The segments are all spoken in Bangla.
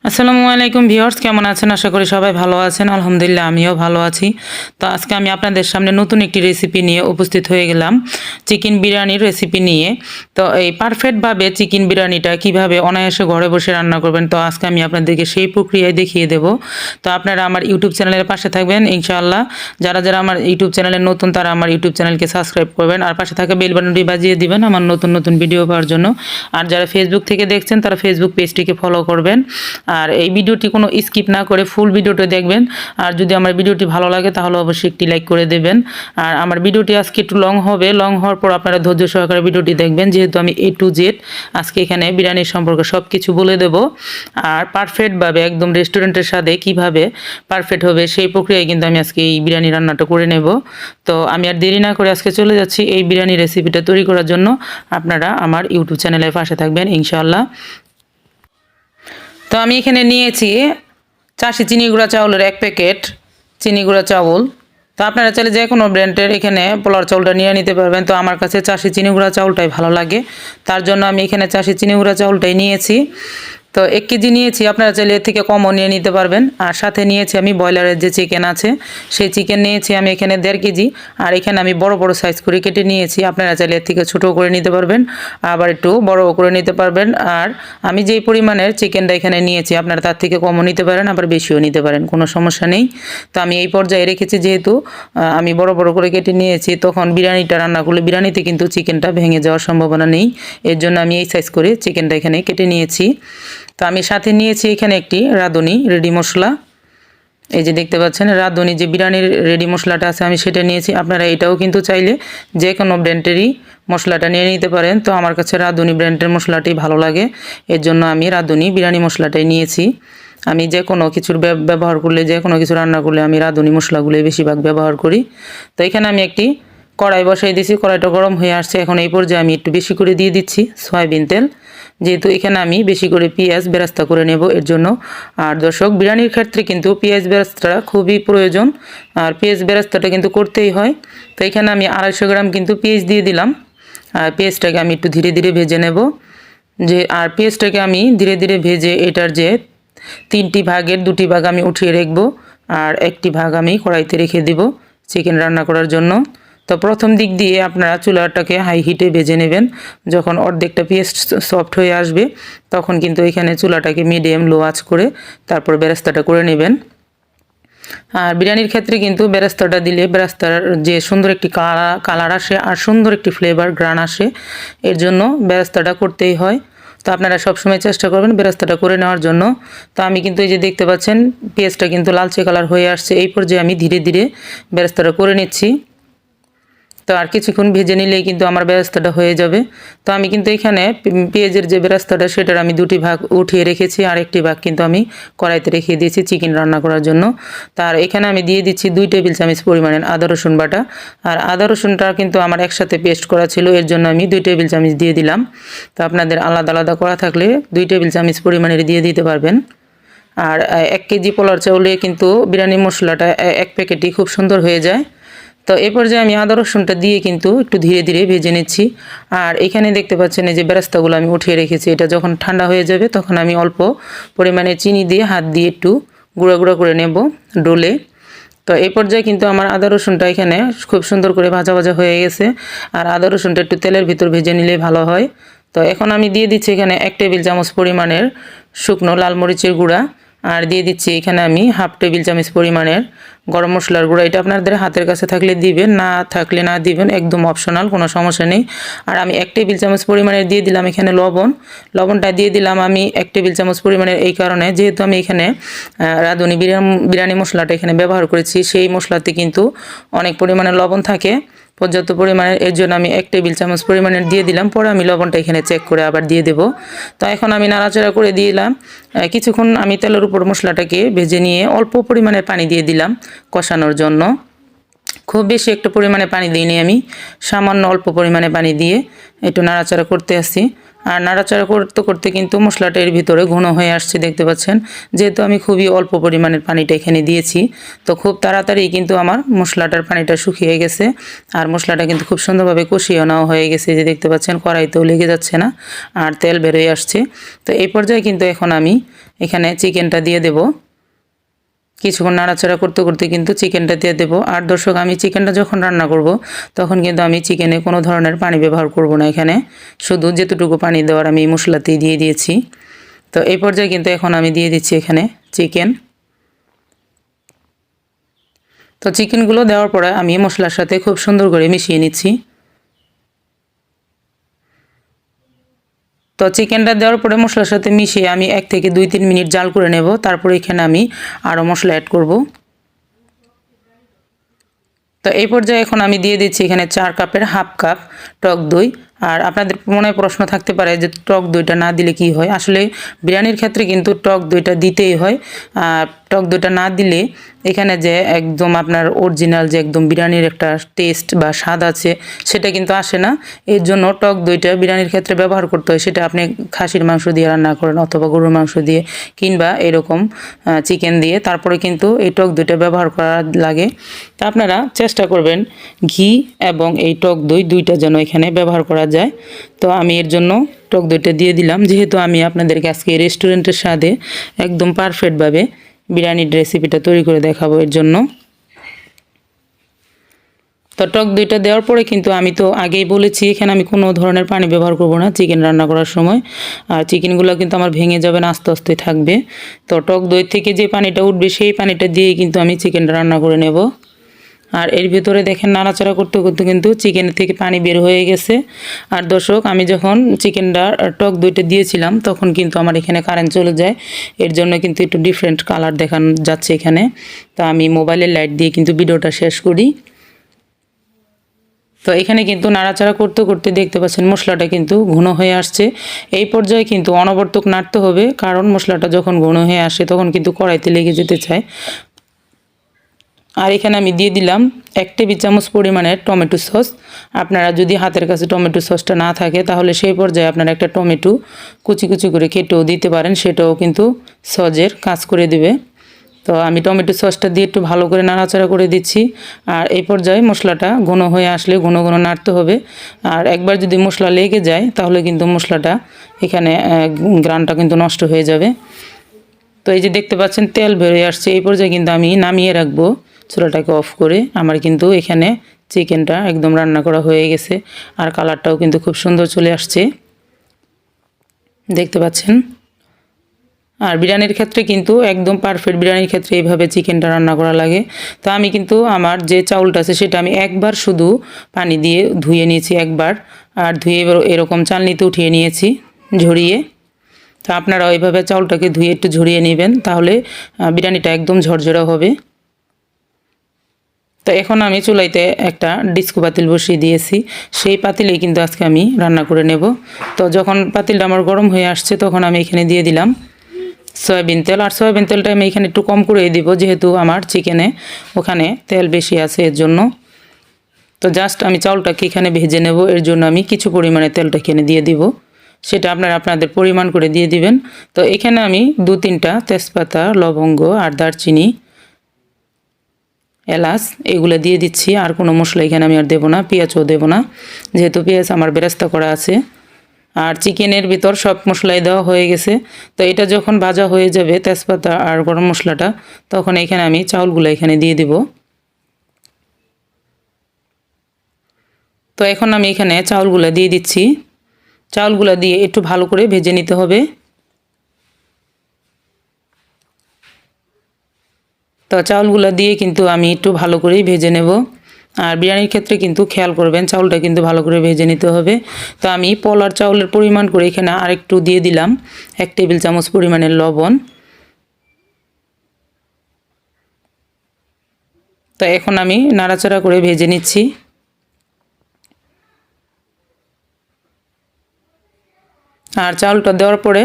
আসসালামু আলাইকুম ভিউয়ার্স, কেমন আছেন? আশা করি সবাই ভালো আছেন। আলহামদুলিল্লাহ আমিও ভালো আছি। তো আজকে আমি আপনাদের সামনে নতুন একটি রেসিপি নিয়ে উপস্থিত হয়ে গেলাম, চিকেন বিরিয়ানির রেসিপি নিয়ে। তো এই পারফেক্টভাবে চিকেন বিরিয়ানিটা কিভাবে অনায়াসে ঘরে বসে রান্না করবেন, তো আজকে আমি আপনাদেরকে সেই প্রক্রিয়ায় দেখিয়ে দেব। তো আপনারা আমার ইউটিউব চ্যানেলের পাশে থাকবেন ইনশাআল্লাহ। যারা যারা আমার ইউটিউব চ্যানেলে নতুন তারা আমার ইউটিউব চ্যানেলকে সাবস্ক্রাইব করবেন আর পাশে থাকা বেল বাটনটি বাজিয়ে দিবেন আমার নতুন নতুন ভিডিও পাওয়ার জন্য। আর যারা ফেসবুক থেকে দেখছেন তারা ফেসবুক পেজটিকে ফলো করবেন। আর এই ভিডিওটি কোনো স্কিপ না করে ফুল ভিডিওটা দেখবেন। আর যদি আমার ভিডিওটি ভালো লাগে তাহলে অবশ্যই একটি লাইক করে দেবেন। আর আমার ভিডিওটি আজকে একটু লং হবে, লং হওয়ার পর আপনারা ধৈর্য সহকারে ভিডিওটি দেখবেন, যেহেতু আমি A to Z আজকে এখানে বিরিয়ানির সম্পর্কে সব কিছু বলে দেব। আর পারফেক্টভাবে একদম রেস্টুরেন্টের স্বাদে কিভাবে পারফেক্ট হবে সেই প্রক্রিয়ায় কিন্তু আমি আজকে এই বিরিয়ানি রান্নাটা করে নেব। তো আমি আর দেরি না করে আজকে চলে যাচ্ছি এই বিরিয়ানি রেসিপিটা তৈরি করার জন্য। আপনারা আমার ইউটিউব চ্যানেলের পাশে থাকবেন ইনশাআল্লাহ। তো আমি এখানে নিয়েছি চাষি চিনি গুঁড়া চাউলের 1 প্যাকেট চিনি গুঁড়া চাউল। তো আপনারা চাইলে যে কোনো ব্র্যান্ডের এখানে পোলার চাউলটা নিয়ে নিতে পারবেন। তো আমার কাছে চাষি চিনি গুঁড়া চাউলটাই ভালো লাগে, তার জন্য আমি এখানে চাষি চিনি গুঁড়া চাউলটাই নিয়েছি। তো 1 কেজি নিয়েছি, আপনারা চাইলে এর থেকে কমও নিয়ে নিতে পারবেন। আর সাথে নিয়েছি আমি ব্রয়লারের যে চিকেন আছে সেই চিকেন নিয়েছি আমি এখানে 1.5 কেজি। আর এখানে আমি বড় বড় সাইজ করে কেটে নিয়েছি, আপনারা চাইলে এর থেকে ছোটো করে নিতে পারবেন, আবার একটু বড়ও করে নিতে পারবেন। আর আমি যেই পরিমাণের চিকেনটা এখানে নিয়েছি আপনারা তার থেকে কমও নিতে পারেন, আবার বেশিও নিতে পারেন, কোনো সমস্যা নেই। তো আমি এই পর্যায়ে রেখেছি, যেহেতু আমি বড় বড় করে কেটে নিয়েছি, তখন বিরিয়ানিটা রান্না করলে বিরিয়ানিতে কিন্তু চিকেনটা ভেঙে যাওয়ার সম্ভাবনা নেই। এর জন্য আমি এই সাইজ করে চিকেনটা এখানে কেটে নিয়েছি। তো আমি সাথে নিয়েছি এখানে একটি রাঁধুনি রেডি মশলা, এই যে দেখতে পাচ্ছেন রাঁধুনি যে বিরিয়ানির রেডি মশলাটা আছে আমি সেটা নিয়েছি। আপনারা এটাও কিন্তু চাইলে যে কোনো ব্র্যান্ডেরই মশলাটা নিয়ে নিতে পারেন। তো আমার কাছে রাঁধুনি ব্র্যান্ডের মশলাটি ভালো লাগে, এর জন্য আমি রাঁধুনি বিরিয়ানি মশলাটাই নিয়েছি। আমি যে কোনো কিছুর ব্যবহার করলে, যে কোনো কিছু রান্না করলে আমি রাঁধুনি মশলাগুলোই বেশিরভাগ ব্যবহার করি। তো এখানে আমি একটি কড়াই বসাই দিয়েছি, কড়াইটা গরম হয়ে আসছে। এখন এই পর্যায়ে আমি একটু বেশি করে দিয়ে দিচ্ছি সয়াবিন তেল, যেহেতু এখানে আমি বেশি করে পেঁয়াজ বেরেস্তা করে নেব এর জন্য। আর দর্শক, বিরিয়ানির ক্ষেত্রে কিন্তু পেঁয়াজ বেরেস্তাটা খুবই প্রয়োজন, আর পেঁয়াজ বেরেস্তাটা কিন্তু করতেই হয়। তো এখানে আমি 250 গ্রাম কিন্তু পেঁয়াজ দিয়ে দিলাম। আর পেঁয়াজটাকে আমি একটু ধীরে ধীরে ভেজে নেব, আর পেঁয়াজটাকে আমি ধীরে ধীরে ভেজে এটার যে 3টি ভাগের 2টি ভাগ আমি উঠিয়ে রাখবো, আর 1টি ভাগ আমি কড়াইতে রেখে দেব চিকেন রান্না করার জন্য। তো প্রথম দিক দিয়ে আপনারা চুলাটাকে হাই হিটে ভেজে নেবেন। যখন অর্ধেকটা পেঁয়াজ সফট হয়ে আসবে তখন কিন্তু এখানে চুলাটাকে মিডিয়াম লো আঁচ করে তারপর বেরেস্তাটা করে নেবেন। আর বিরিয়ানির ক্ষেত্রে কিন্তু বেরেস্তাটা দিলে বেরেস্তার যে সুন্দর একটি কালার আসে আর সুন্দর একটি ফ্লেভার গ্রান আসে, এর জন্য বেরেস্তাটা করতেই হয়। তো আপনারা সবসময় চেষ্টা করবেন বেরেস্তাটা করে নেওয়ার জন্য। তো আমি কিন্তু এই যে দেখতে পাচ্ছেন পেঁয়াজটা কিন্তু লালচে কালার হয়ে আসছে, এই পর্যায়ে আমি ধীরে ধীরে বেরেস্তাটা করে নিচ্ছি। তো আর কিছুক্ষণ ভেজে নিলেই কিন্তু আমার বেরেস্তাটা হয়ে যাবে। তো আমি কিন্তু এখানে পেঁয়াজের যে বেরেস্তাটা সেটার আমি 2টি ভাগ উঠিয়ে রেখেছি, আর 1টি ভাগ কিন্তু আমি কড়াইতে রেখে দিয়েছি চিকেন রান্না করার জন্য। তার এখানে আমি দিয়ে দিচ্ছি 2 টেবিল চামচ পরিমাণের আদা রসুন বাটা। আর আদা রসুনটা কিন্তু আমার একসাথে পেস্ট করা ছিল, এর জন্য আমি 2 টেবিল চামচ দিয়ে দিলাম। তো আপনাদের আলাদা আলাদা করা থাকলে 2 টেবিল চামচ পরিমাণের দিয়ে দিতে পারবেন। আর 1 কেজি পোলার চাউলে কিন্তু বিরিয়ানি মশলাটা 1 প্যাকেটই খুব সুন্দর হয়ে যায়। তো এই পর্যায়ে আমি আদা রসুনটা দিয়ে কিন্তু একটু ধীরে ধীরে ভেজে নিচ্ছি। আর এখানে দেখতে পাচ্ছেন এই যে বেরেস্তাগুলো আমি উঠিয়ে রেখেছি, এটা যখন ঠান্ডা হয়ে যাবে তখন আমি অল্প পরিমাণে চিনি দিয়ে হাত দিয়ে একটু গুঁড়া গুঁড়া করে নেব ডোলে। তো এই পর্যায়ে কিন্তু আমার আদা রসুনটা এখানে খুব সুন্দর করে ভাজা ভাজা হয়ে গেছে। আর আদা রসুনটা একটু তেলের ভিতর ভেজে নিলে ভালো হয়। তো এখন আমি দিয়ে দিচ্ছি এখানে 1 টেবিল চামচ পরিমাণের শুকনো লাল মরিচের গুঁড়া, আর দিয়ে দিচ্ছি এখানে আমি 1/2 টেবিল চামচ পরিমাণের গরম মশলার গুঁড়া। এটা আপনাদের হাতের কাছে থাকলে দিবেন, না থাকলে না দিবেন, একদম অপশনাল, কোনো সমস্যা নেই। আর আমি 1 টেবিল চামচ পরিমাণের দিয়ে দিলাম এখানে লবণটা দিয়ে দিলাম আমি 1 টেবিল চামচ পরিমাণের, এই কারণে যেহেতু আমি এখানে রাঁধুনি বিরিয়ানি মশলাটা এখানে ব্যবহার করেছি, সেই মশলাতে কিন্তু অনেক পরিমাণে লবণ থাকে, পর্যাপ্ত পরিমাণের, এর জন্য আমি 1 টেবিল চামচ পরিমাণের দিয়ে দিলাম। পরে আমি লবণটা এখানে চেক করে আবার দিয়ে দেব। তো এখন আমি নাড়াচাড়া করে দিলাম। কিছুক্ষণ আমি তেলের উপর মশলাটাকে ভেজে নিয়ে অল্প পরিমাণের পানি দিয়ে দিলাম কষানোর জন্য। খুব বেশি একটু পরিমাণে পানি দিইনি আমি, সামান্য অল্প পরিমাণে পানি দিয়ে একটু নাড়াচাড়া করতে আসি। আর নাড়াচাড়া করতে করতে কিন্তু মশলাটা এর ভিতরে ঘন হয়ে আসছে, দেখতে পাচ্ছেন। যেহেতু আমি খুবই অল্প পরিমাণের পানিটা এখানে দিয়েছি, তো খুব তাড়াতাড়ি কিন্তু আমার মশলাটার পানিটা শুকিয়ে গেছে। আর মশলাটা কিন্তু খুব সুন্দরভাবে কষিয়ে নেওয়া হয়ে গেছে, যে দেখতে পাচ্ছেন কড়াইতেও লেগে যাচ্ছে না আর তেল বেরোয় আসছে। তো এই পর্যায়ে কিন্তু এখন আমি এখানে চিকেনটা দিয়ে দেব। কিছুক্ষণ নাড়াচাড়া করতে করতে কিন্তু চিকেনটা দিয়ে দেবো। আর দর্শক, আমি চিকেনটা যখন রান্না করব তখন কিন্তু আমি চিকেনে কোনো ধরনের পানি ব্যবহার করব না। এখানে শুধু যেতটুকু পানি দেওয়ার আমি মশলাতেই দিয়ে দিয়েছি। তো এই পর্যায়ে কিন্তু এখন আমি দিয়ে দিচ্ছি এখানে চিকেন। তো চিকেনগুলো দেওয়ার পরে আমি মশলার সাথে খুব সুন্দর করে মিশিয়ে নিচ্ছি। তো চিকেনটা দেওয়ার পরে মশলার সাথে মিশিয়ে আমি 1 থেকে 2-3 মিনিট জাল করে নেব। তারপরে এখানে আমি আরও মশলা অ্যাড করব। তো এই পর্যায়ে এখন আমি দিয়ে দিচ্ছি এখানে 4 কাপের হাফ কাপ টক দই। আর আপনাদের মনে প্রশ্ন থাকতে পারে যে টক দইটা না দিলে কি হয়। আসলে বিরিয়ানির ক্ষেত্রে কিন্তু টক দইটা দিতেই হয়। আর টক দইটা না দিলে এখানে যে একদম আপনার অরিজিনাল যে একদম বিরিয়ানির একটা টেস্ট বা স্বাদ আছে সেটা কিন্তু আসে না। এর জন্য টক দইটা বিরিয়ানির ক্ষেত্রে ব্যবহার করতে হয়। সেটা আপনি খাসির মাংস দিয়ে রান্না করেন অথবা গরুর মাংস দিয়ে কিংবা এরকম চিকেন দিয়ে, তারপরে কিন্তু এই টক দইটা ব্যবহার করা লাগে। তা আপনারা চেষ্টা করবেন ঘি এবং এই টক দই দুইটা যেন এখানে ব্যবহার করা যায়। তো আমি এর জন্য টক দইটা দিয়ে দিলাম, যেহেতু আমি আপনাদেরকে আজকে রেস্টুরেন্টের স্বাদে একদম পারফেক্টভাবে বিরিয়ানির রেসিপিটা তৈরি করে দেখাবো এর জন্য। তো টক দইটা দেওয়ার পরে কিন্তু আমি তো আগেই বলেছি এখানে আমি কোনো ধরনের পানি ব্যবহার করব না চিকেন রান্না করার সময়। আর চিকেনগুলো কিন্তু আমার ভেঙে যাবে না, আস্তে আস্তে থাকবে। তো টক দই থেকে যে পানিটা উঠবে সেই পানিটা দিয়েই কিন্তু আমি চিকেনটা রান্না করে নেব। আর এর ভিতরে দেখেন নাড়াচাড়া করতে করতে কিন্তু চিকেন থেকে পানি বের হয়ে গেছে। আর দর্শক, আমি যখন চিকেনটা টক দইটা দিয়েছিলাম তখন কিন্তু আমার এখানে কারেন্ট চলে যায়। এর জন্য কিন্তু একটু ডিফারেন্ট কালার দেখানো যাচ্ছে এখানে। তো আমি মোবাইলের লাইট দিয়ে কিন্তু ভিডিওটা শেষ করি। তো এখানে কিন্তু নাড়াচাড়া করতে করতে দেখতে পাচ্ছেন মশলাটা কিন্তু ঘন হয়ে আসছে। এই পর্যায়ে কিন্তু অনবরত নাড়তে হবে, কারণ মশলাটা যখন ঘন হয়ে আসে তখন কিন্তু কড়াইতে লেগে যেতে চায়। আর এখানে আমি দিয়ে দিলাম 1 টেবিল চামচ পরিমাণের টমেটো সস। আপনারা যদি হাতের কাছে টমেটো সসটা না থাকে তাহলে সেই পর্যায়ে আপনারা একটা টমেটো কুচি কুচি করে কেটেও দিতে পারেন, সেটাও কিন্তু সসের কাজ করে দিবে। তো আমি টমেটো সসটা দিয়ে একটু ভালো করে নাড়াচাড়া করে দিচ্ছি। আর এই পর্যায়ে মশলাটা ঘন হয়ে আসলে ঘন ঘন নাড়তে হবে। আর একবার যদি মশলা লেগে যায় তাহলে কিন্তু মশলাটা এখানে গ্রানটা কিন্তু নষ্ট হয়ে যাবে। তো এই যে দেখতে পাচ্ছেন তেল বেরিয়ে আসছে, এই পর্যায়ে কিন্তু আমি নামিয়ে রাখবো চুলাটাকে অফ করে। আমার কিন্তু এখানে চিকেনটা একদম রান্না করা হয়ে গেছে। আর কালারটাও কিন্তু খুব সুন্দর চলে আসছে, দেখতে পাচ্ছেন। আর বিরিয়ানির ক্ষেত্রে কিন্তু একদম পারফেক্ট বিরিয়ানির ক্ষেত্রে এইভাবে চিকেনটা রান্না করা লাগে। তো আমি কিন্তু আমার যে চাউলটা আছে সেটা আমি একবার শুধু পানি দিয়ে ধুয়ে নিয়েছি একবার। আর ধুয়ে এরকম চালনিতে উঠিয়ে নিয়েছি ঝরিয়ে। তো আপনারা ওইভাবে চাউলটাকে ধুয়ে একটু ঝরিয়ে নেবেন, তাহলে বিরিয়ানিটা একদম ঝরঝরা হবে। তো এখন আমি চুলাইতে একটা ডিস্কো পাতিল বসিয়ে দিয়েছি, সেই পাতিলেই কিন্তু আজকে আমি রান্না করে নেব। তো যখন পাতিলটা আমার গরম হয়ে আসছে তখন আমি এখানে দিয়ে দিলাম সয়াবিন তেল। আর সয়াবিন তেলটা আমি এখানে একটু কম করে দিব, যেহেতু আমার চিকেনে ওখানে তেল বেশি আছে এর জন্য। তো জাস্ট আমি চাউলটাকে এখানে ভেজে নেব, এর জন্য আমি কিছু পরিমাণে তেলটা এখানে দিয়ে দিব, সেটা আপনারা আপনাদের পরিমাণ করে দিয়ে দিবেন। তো এখানে আমি 2-3টা তেজপাতা, লবঙ্গ আর দারচিনি, এলাচ এগুলো দিয়ে দিচ্ছি। আর কোনো মশলা এখানে আমি আর দেবো না, পেঁয়াজও দেবো না, যেহেতু পেঁয়াজ আমার বেরেস্তা করা আছে। আর চিকেনের ভিতর সব মশলাই দেওয়া হয়ে গেছে। তো এটা যখন ভাজা হয়ে যাবে তেজপাতা আর গরম মশলাটা, তখন এখানে আমি চাউলগুলো এখানে দিয়ে দিব। তো এখন আমি এখানে চাউলগুলো দিয়ে দিচ্ছি। চাউলগুলো দিয়ে একটু ভালো করে ভেজে নিতে হবে। তো চাউলগুলো দিয়ে কিন্তু আমি একটু ভালো করেই ভেজে নেব। আর বিরিয়ানির ক্ষেত্রে কিন্তু খেয়াল করবেন চাউলটা কিন্তু ভালো করে ভেজে নিতে হবে। তো আমি পোলার চাউলের পরিমাণ করে এখানে আরেকটু দিয়ে দিলাম 1 টেবিল চামচ পরিমাণের লবণ। তো এখন আমি নাড়াচাড়া করে ভেজে নিচ্ছি। আর চাউলটা দেওয়ার পরে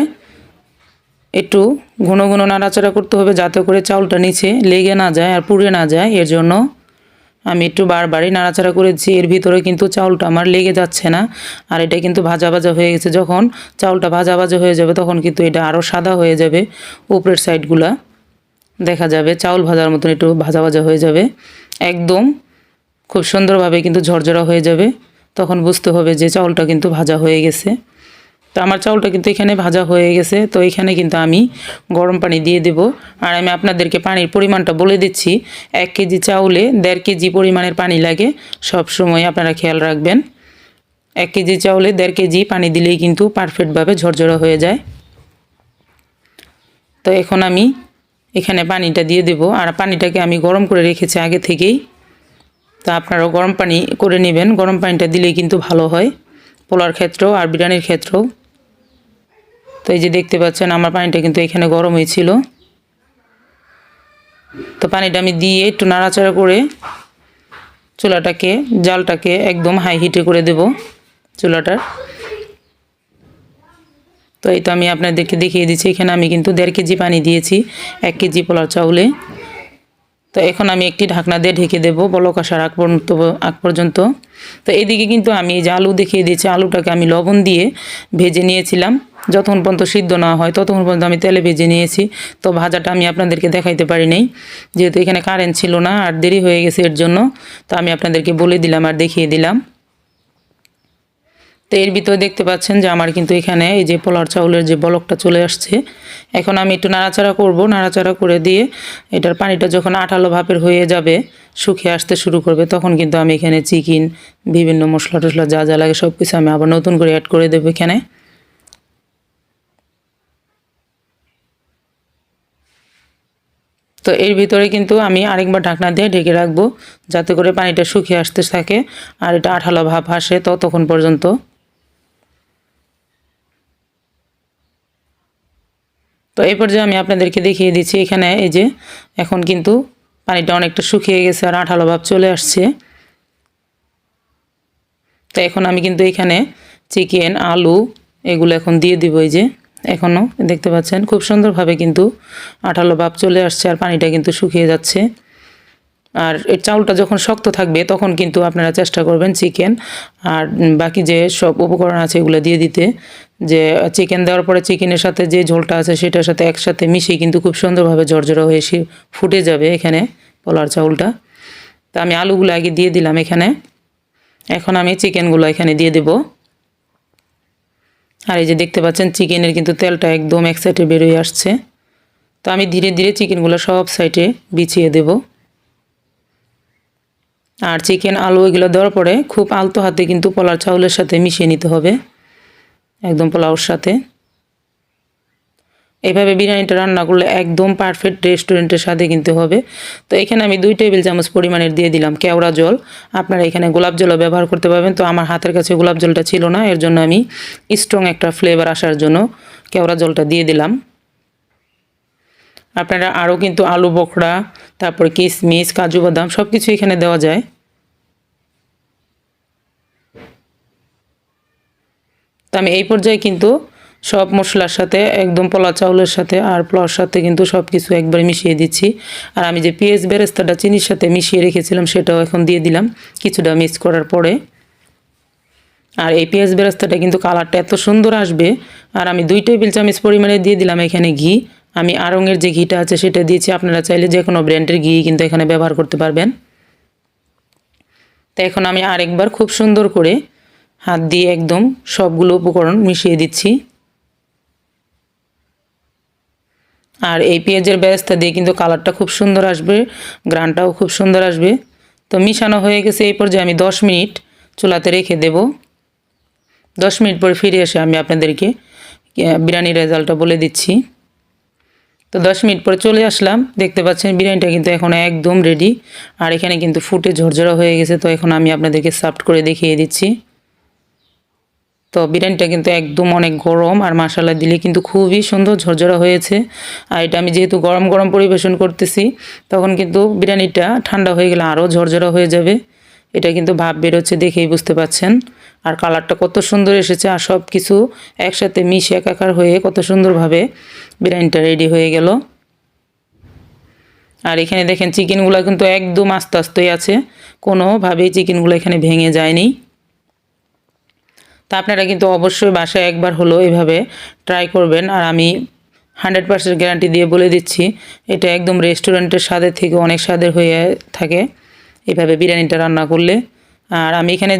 একটু ঘন ঘন নাড়াচাড়া করতে হবে, যাতে করে চাউলটা নিচে লেগে না যায় আর পুড়ে না যায় এর জন্য। আমি একটু বারবারই নাড়াচাড়া করেছি, এর ভিতরে কিন্তু চাউলটা আমার লেগে যাচ্ছে না। আর এটা কিন্তু ভাজা ভাজা হয়ে গেছে। যখন চাউলটা ভাজা ভাজা হয়ে যাবে তখন কিন্তু এটা আরও সাদা হয়ে যাবে, উপরের সাইডগুলা দেখা যাবে চাউল ভাজার মতন একটু ভাজা ভাজা হয়ে যাবে, একদম খুব সুন্দরভাবে কিন্তু ঝরঝরা হয়ে যাবে। তখন বুঝতে হবে যে চাউলটা কিন্তু ভাজা হয়ে গেছে। তো আমার চাউলটা কিন্তু এখানে ভাজা হয়ে গেছে। তো এখানে কিন্তু আমি গরম পানি দিয়ে দেব। আর আমি আপনাদেরকে পানির পরিমাণটা বলে দিচ্ছি, 1 কেজি চাউলে 1.5 কেজি পরিমাণের পানি লাগে, সব সময় আপনারা খেয়াল রাখবেন। 1 কেজি চাউলে 1.5 কেজি পানি দিলেই কিন্তু পারফেক্টভাবে ঝরঝরা হয়ে যায়। তো এখন আমি এখানে পানিটা দিয়ে দেব। আর পানিটাকে আমি গরম করে রেখেছি আগে থেকেই। তা আপনারাও গরম পানি করে নেবেন, গরম পানিটা দিলেই কিন্তু ভালো হয় পোলার ক্ষেত্রেও আর বিরিয়ানির ক্ষেত্রেও। তো এই যে দেখতে পাচ্ছেন আমার পানিটা কিন্তু এখানে গরম হয়েছিল। তো পানিটা আমি দিয়ে একটু নাড়াচাড়া করে জালটাকে একদম হাই হিটে করে দেব চুলাটার। তো এই তো আমি আপনাদেরকে দেখিয়ে দিচ্ছি, এখানে আমি কিন্তু 1.5 কেজি পানি দিয়েছি 1 কেজি পোলার চাউলে। তো এখন আমি একটি ঢাকনা দিয়ে ঢেকে দেব বলক আসার আগ পর্যন্ত। তো এদিকে কিন্তু আমি এই যে আলু দেখিয়ে দিয়েছি, আলুটাকে আমি লবণ দিয়ে ভেজে নিয়েছিলাম। যতক্ষণ পর্যন্ত সিদ্ধ না হয় ততক্ষণ পর্যন্ত আমি তেলে ভেজে নিয়েছি। তো ভাজাটা আমি আপনাদেরকে দেখাইতে পারি নাই, যেহেতু এখানে কারেন্ট ছিল না আর দেরি হয়ে গেছে এর জন্য। তো আমি আপনাদেরকে বলে দিলাম আর দেখিয়ে দিলাম। তো এর ভিতরে দেখতে পাচ্ছেন যে আমার কিন্তু এখানে এই যে পোলার চাউলের যে বলকটা চলে আসছে। এখন আমি একটু নাড়াচাড়া করব, নাড়াচাড়া করে দিয়ে এটার পানিটা যখন আঠালো ভাবের হয়ে যাবে, শুকিয়ে আসতে শুরু করবে, তখন কিন্তু আমি এখানে চিকেন, বিভিন্ন মশলা টশলা যা যা লাগে সব কিছু আমি আবার নতুন করে অ্যাড করে দেবো এখানে। তো এর ভিতরে কিন্তু আমি আরেকবার ঢাকনা দিয়ে ঢেকে রাখবো, যাতে করে পানিটা শুকিয়ে আসতে থাকে আর এটা আঠালো ভাব আসে ততক্ষণ পর্যন্ত। তো এই পর্যায়ে আমি আপনাদেরকে দেখিয়ে দিচ্ছি, এখানে এই যে এখন কিন্তু পানিটা অনেকটা শুকিয়ে গেছে আর আঠালো ভাব চলে আসছে। তো এখন আমি কিন্তু এখানে চিকেন, আলু এগুলো এখন দিয়ে দিব। এই যে এখনও দেখতে পাচ্ছেন খুব সুন্দরভাবে কিন্তু আঠালো ভাব চলে আসছে আর পানিটা কিন্তু শুকিয়ে যাচ্ছে। আর এই চাউলটা যখন শক্ত থাকবে তখন কিন্তু আপনারা চেষ্টা করবেন চিকেন আর বাকি যে সব উপকরণ আছে এগুলো দিয়ে দিতে। যে চিকেন দেওয়ার পরে চিকেনের সাথে যে ঝোলটা আছে সেটার সাথে একসাথে মিশিয়ে কিন্তু খুব সুন্দরভাবে ঝরঝরা হয়ে ফুটে যাবে এখানে পোলার চাউলটা। তা আমি আলুগুলো আগে দিয়ে দিলাম এখানে। এখন আমি চিকেনগুলো এখানে দিয়ে দেব। আর এই যে দেখতে পাচ্ছেন চিকেনের কিন্তু তেলটা একদম এক সাইডে বেরোয় আসছে। তো আমি ধীরে ধীরে চিকেনগুলো সব সাইডে বিছিয়ে দেব। আর চিকেন, আলু এগুলো দেওয়ার পরে খুব আলতো হাতে কিন্তু পোলার চাউলের সাথে মিশিয়ে নিতে হবে একদম পোলাওর সাথে। এইভাবে বিরিয়ানিটা রান্না করলে একদম পারফেক্ট রেস্টুরেন্টের স্বাদে কিনতে হবে। তো এখানে আমি 2 টেবিল চামচ পরিমাণের দিয়ে দিলাম কেওড়া জল। আপনারা এখানে গোলাপ জলও ব্যবহার করতে পারবেন। তো আমার হাতের কাছে গোলাপ জলটা ছিল না, এর জন্য আমি স্ট্রং একটা ফ্লেভার আসার জন্য কেওড়া জলটা দিয়ে দিলাম। আপনারা আরও কিন্তু আলু বখরা, তারপর কিশমিশ, কাজু বাদাম সব কিছু এখানে দেওয়া যায়। তো আমি এই পর্যায়ে কিন্তু সব মশলার সাথে একদম পোলা চাউলের সাথে আর পোলাওর সাথে কিন্তু সব কিছু একবারে মিশিয়ে দিচ্ছি। আর আমি যে পেঁয়াজ বেরেস্তাটা চিনির সাথে মিশিয়ে রেখেছিলাম সেটাও এখন দিয়ে দিলাম কিছুটা মিক্স করার পরে। আর এই পেঁয়াজ বেরেস্তাটা কিন্তু কালারটা এত সুন্দর আসবে। আর আমি 2 টেবিল চামচ পরিমাণে দিয়ে দিলাম এখানে ঘি। আমি আড়ংয়ের যে ঘিটা আছে সেটা দিয়েছি, আপনারা চাইলে যে কোনো ব্র্যান্ডের ঘি কিন্তু এখানে ব্যবহার করতে পারবেন। তো এখন আমি আরেকবার খুব সুন্দর করে হাত দিয়ে একদম সবগুলো উপকরণ মিশিয়ে দিচ্ছি। আর এই পেঁয়াজের বেরেস্তা দিয়ে কিন্তু কালারটা খুব সুন্দর আসবে, গ্রানটাও খুব সুন্দর আসবে। তো মিশানো হয়ে গেছে, এই পর্যায়ে আমি 10 মিনিট চুলাতে রেখে দেব। 10 মিনিট পরে ফিরে এসে আমি আপনাদেরকে বিরিয়ানির রেজাল্টটা বলে দিচ্ছি। তো 10 মিনিট পরে চলে আসলাম, দেখতে পাচ্ছেন বিরিয়ানিটা কিন্তু এখন একদম রেডি আর এখানে কিন্তু ফুটে ঝরঝরা হয়ে গেছে। তো এখন আমি আপনাদেরকে সার্ভ করে দেখিয়ে দিচ্ছি। তো বিরিয়ানিটা কিন্তু একদম অনেক গরম আর মশলা দিলে কিন্তু খুবই সুন্দর ঝরঝরা হয়েছে। আর এটা আমি যেহেতু গরম গরম পরিবেশন করতেছি, তখন কিন্তু বিরিয়ানিটা ঠান্ডা হয়ে গেলে আরও ঝরঝরা হয়ে যাবে। এটা কিন্তু ভাব বেরোচ্ছে দেখেই বুঝতে পাচ্ছেন। আর কালারটা কত সুন্দর এসেছে আর সব কিছু একসাথে মিশে একাকার হয়ে কত সুন্দরভাবে বিরিয়ানিটা রেডি হয়ে গেল। আর এখানে দেখেন চিকেনগুলো কিন্তু একদম আস্তে আস্তেই আছে, কোনোভাবেই চিকেনগুলো এখানে ভেঙে যায়নি। তা আপনারা কিন্তু অবশ্যই বাসায় একবার হলো এভাবে ট্রাই করবেন। আর আমি 100% গ্যারান্টি দিয়ে বলে দিচ্ছি, এটা একদম রেস্টুরেন্টের স্বাদের থেকে অনেক স্বাদের হয়ে থাকে এভাবে বিরিয়ানিটা রান্না করলে। আর আমি এখানে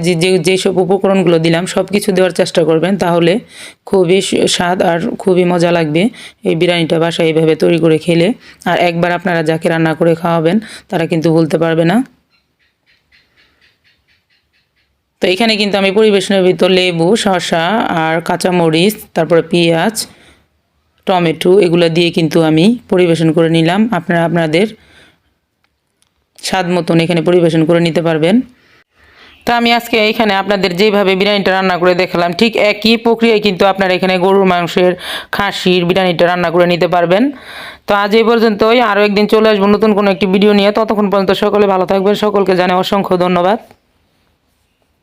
যেসব উপকরণগুলো দিলাম সব কিছু দেওয়ার চেষ্টা করবেন, তাহলে খুবই স্বাদ আর খুবই মজা লাগবে এই বিরিয়ানিটা বাসায় এইভাবে তৈরি করে খেলে। আর একবার আপনারা যাকে রান্না করে খাওয়াবেন তারা কিন্তু ভুলতে পারবে না। তো এখানে কিন্তু আমি পরিবেশনের ভিতর লেবু, শসা আর কাঁচামরিচ, তারপরে পেঁয়াজ, টমেটো এগুলো দিয়ে কিন্তু আমি পরিবেশন করে নিলাম। আপনারা আপনাদের স্বাদ মতন এখানে পরিবেশন করে নিতে পারবেন। তো আমি আজকে এখানে আপনাদের যেভাবে বিরিয়ানিটা রান্না করে দেখালাম ঠিক একই প্রক্রিয়ায় কিন্তু আপনারা এখানে গরুর মাংসের, খাসির বিরিয়ানিটা রান্না করে নিতে পারবেন। তো আজ এই পর্যন্তই, আরও একদিন চলে আসবো নতুন কোনো একটি ভিডিও নিয়ে। ততক্ষণ পর্যন্ত সকলে ভালো থাকবেন, সকলকে জানাই অসংখ্য ধন্যবাদ।